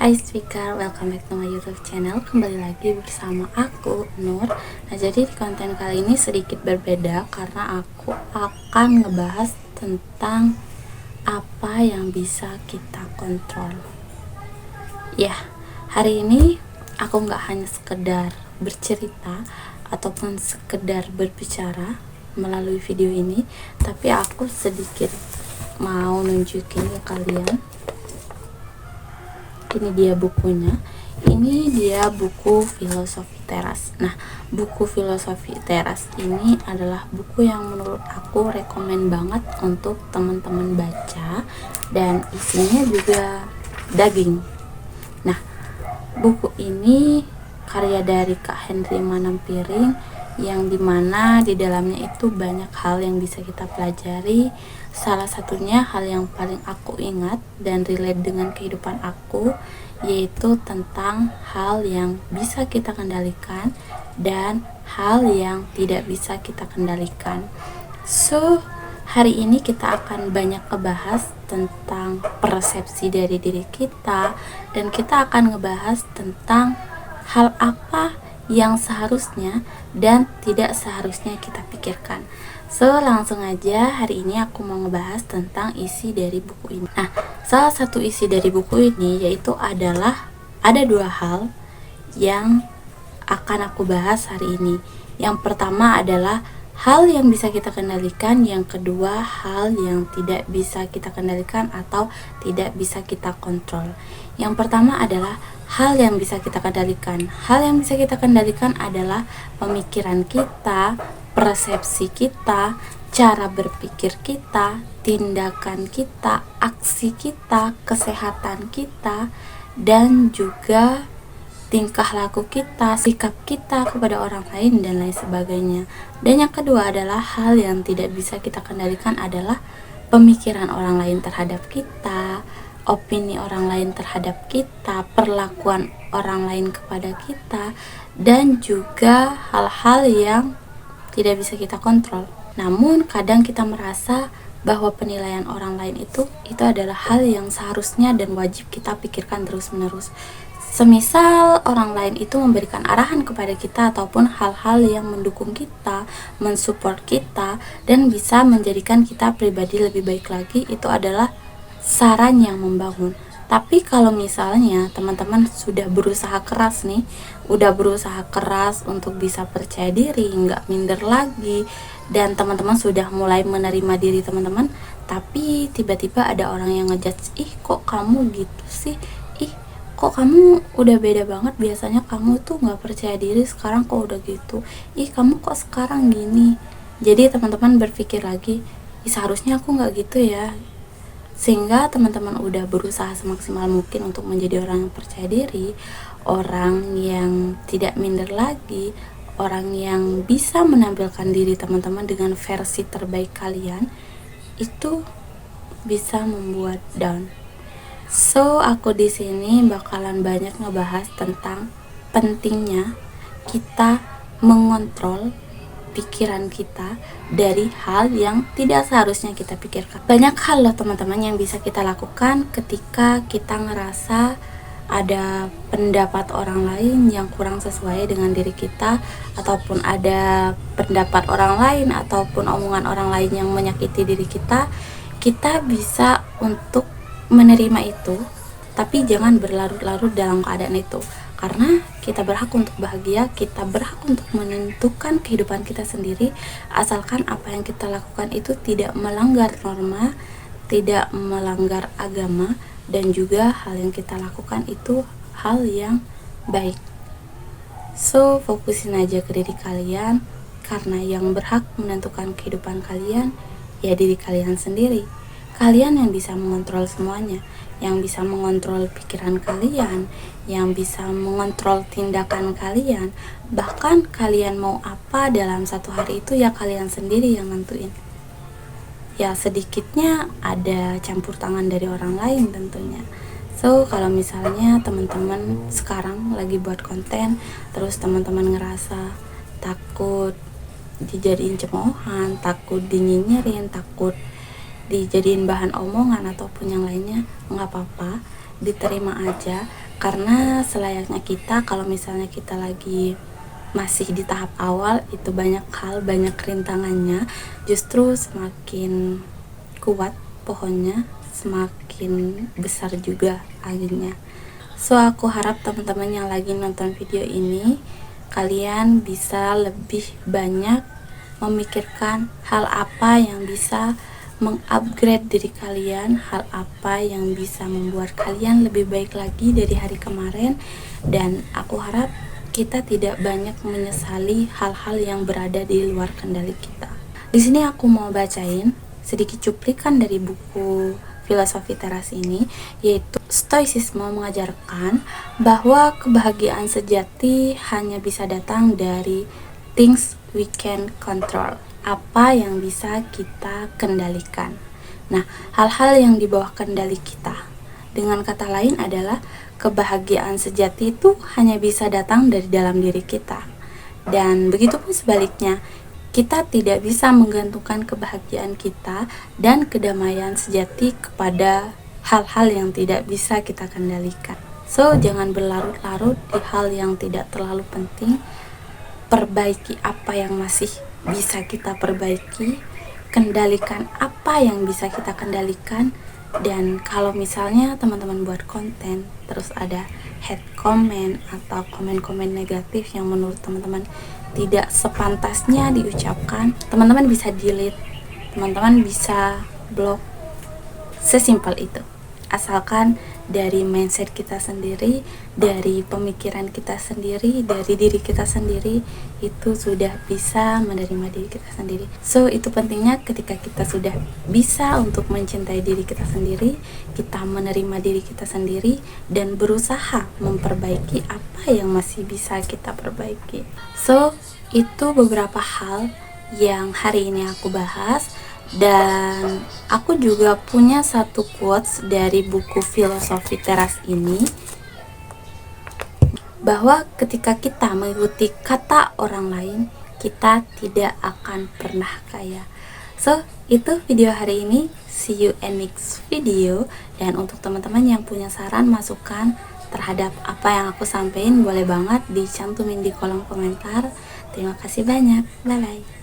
Hai speaker, welcome back to my YouTube channel. Kembali lagi bersama aku, Nur. Nah, jadi di konten kali ini sedikit berbeda karena aku akan ngebahas tentang apa yang bisa kita kontrol. Ya, hari ini aku nggak hanya sekedar bercerita ataupun sekedar berbicara melalui video ini, tapi aku sedikit mau nunjukin ke kalian. Ini dia bukunya. Ini dia buku Filosofi Teras. Nah, buku Filosofi Teras ini adalah buku yang menurut aku rekomen banget untuk teman-teman baca, dan isinya juga daging. Nah, buku ini karya dari Kak Henry Manampiring, yang dimana di dalamnya itu banyak hal yang bisa kita pelajari. Salah satunya hal yang paling aku ingat dan relate dengan kehidupan aku, yaitu tentang hal yang bisa kita kendalikan dan hal yang tidak bisa kita kendalikan. So, hari ini kita akan banyak ngebahas tentang persepsi dari diri kita, dan kita akan ngebahas tentang hal apa yang seharusnya dan tidak seharusnya kita pikirkan. So, langsung aja, hari ini aku mau ngebahas tentang isi dari buku ini. Nah, salah satu isi dari buku ini yaitu adalah ada dua hal yang akan aku bahas hari ini. Yang pertama adalah hal yang bisa kita kendalikan, yang kedua hal yang tidak bisa kita kendalikan atau tidak bisa kita kontrol. Yang pertama adalah hal yang bisa kita kendalikan. Hal yang bisa kita kendalikan adalah pemikiran kita, persepsi kita, cara berpikir kita, tindakan kita, aksi kita, kesehatan kita, dan juga tingkah laku kita, sikap kita kepada orang lain, dan lain sebagainya. Dan yang kedua adalah hal yang tidak bisa kita kendalikan adalah pemikiran orang lain terhadap kita, opini orang lain terhadap kita, perlakuan orang lain kepada kita, dan juga hal-hal yang tidak bisa kita kontrol. Namun kadang kita merasa bahwa penilaian orang lain itu adalah hal yang seharusnya dan wajib kita pikirkan terus-menerus. Semisal orang lain itu memberikan arahan kepada kita ataupun hal-hal yang mendukung kita, mensupport kita, dan bisa menjadikan kita pribadi lebih baik lagi, itu adalah saran yang membangun. Tapi kalau misalnya teman-teman sudah berusaha keras nih, udah berusaha keras untuk bisa percaya diri, nggak minder lagi, dan teman-teman sudah mulai menerima diri teman-teman, tapi tiba-tiba ada orang yang ngejudge, ih kok kamu gitu sih, ih kok kamu udah beda banget, biasanya kamu tuh nggak percaya diri, sekarang kok udah gitu, ih kamu kok sekarang gini. Jadi teman-teman berpikir lagi, seharusnya aku nggak gitu ya. Sehingga teman-teman udah berusaha semaksimal mungkin untuk menjadi orang yang percaya diri, orang yang tidak minder lagi, orang yang bisa menampilkan diri teman-teman dengan versi terbaik kalian, itu bisa membuat down. So, aku di sini bakalan banyak ngebahas tentang pentingnya kita mengontrol pikiran kita dari hal yang tidak seharusnya kita pikirkan. Banyak hal loh teman-teman yang bisa kita lakukan ketika kita ngerasa ada pendapat orang lain yang kurang sesuai dengan diri kita, ataupun ada pendapat orang lain ataupun omongan orang lain yang menyakiti diri kita. Kita bisa untuk menerima itu, tapi jangan berlarut-larut dalam keadaan itu, karena kita berhak untuk bahagia, kita berhak untuk menentukan kehidupan kita sendiri, asalkan apa yang kita lakukan itu tidak melanggar norma, tidak melanggar agama, dan juga hal yang kita lakukan itu hal yang baik. So, fokusin aja ke diri kalian, karena yang berhak menentukan kehidupan kalian ya diri kalian sendiri. Kalian yang bisa mengontrol semuanya, yang bisa mengontrol pikiran kalian, yang bisa mengontrol tindakan kalian. Bahkan kalian mau apa dalam satu hari itu ya kalian sendiri yang nentuin. Ya sedikitnya ada campur tangan dari orang lain tentunya. So, kalau misalnya teman-teman sekarang lagi buat konten, terus teman-teman ngerasa takut dijadiin cemoohan, takut dinyinyirin, takut dijadiin bahan omongan ataupun yang lainnya, nggak apa-apa, diterima aja, Karena selayaknya kita, kalau misalnya kita lagi masih di tahap awal, itu banyak hal, banyak rintangannya, justru semakin kuat pohonnya, semakin besar juga anginnya. So aku harap teman-teman yang lagi nonton video ini, kalian bisa lebih banyak memikirkan hal apa yang bisa mengupgrade diri kalian, hal apa yang bisa membuat kalian lebih baik lagi dari hari kemarin. Dan aku harap kita tidak banyak menyesali hal-hal yang berada di luar kendali kita. Di sini aku mau bacain sedikit cuplikan dari buku Filosofi Teras ini, yaitu Stoicisme mengajarkan bahwa kebahagiaan sejati hanya bisa datang dari things we can control, apa yang bisa kita kendalikan. Nah, hal-hal yang di bawah kendali kita. Dengan kata lain adalah kebahagiaan sejati itu hanya bisa datang dari dalam diri kita. Dan begitu pun sebaliknya, kita tidak bisa menggantungkan kebahagiaan kita dan kedamaian sejati kepada hal-hal yang tidak bisa kita kendalikan. So, jangan berlarut-larut di hal yang tidak terlalu penting. Perbaiki apa yang masih bisa kita perbaiki, kendalikan apa yang bisa kita kendalikan. Dan kalau misalnya teman-teman buat konten terus ada hate comment atau komen-komen negatif yang menurut teman-teman tidak sepantasnya diucapkan, teman-teman bisa delete, teman-teman bisa blok, sesimpel itu. Asalkan dari mindset kita sendiri, dari pemikiran kita sendiri, dari diri kita sendiri, itu sudah bisa menerima diri kita sendiri. So, itu pentingnya ketika kita sudah bisa untuk mencintai diri kita sendiri, kita menerima diri kita sendiri, dan berusaha memperbaiki apa yang masih bisa kita perbaiki. So, itu beberapa hal yang hari ini aku bahas. Dan aku juga punya satu quotes dari buku Filosofi Teras ini, bahwa ketika kita mengikuti kata orang lain, kita tidak akan pernah kaya. So, itu video hari ini. See you in next video. Dan untuk teman-teman yang punya saran, masukan terhadap apa yang aku sampaikan, boleh banget dicantumin di kolom komentar. Terima kasih banyak. Bye-bye.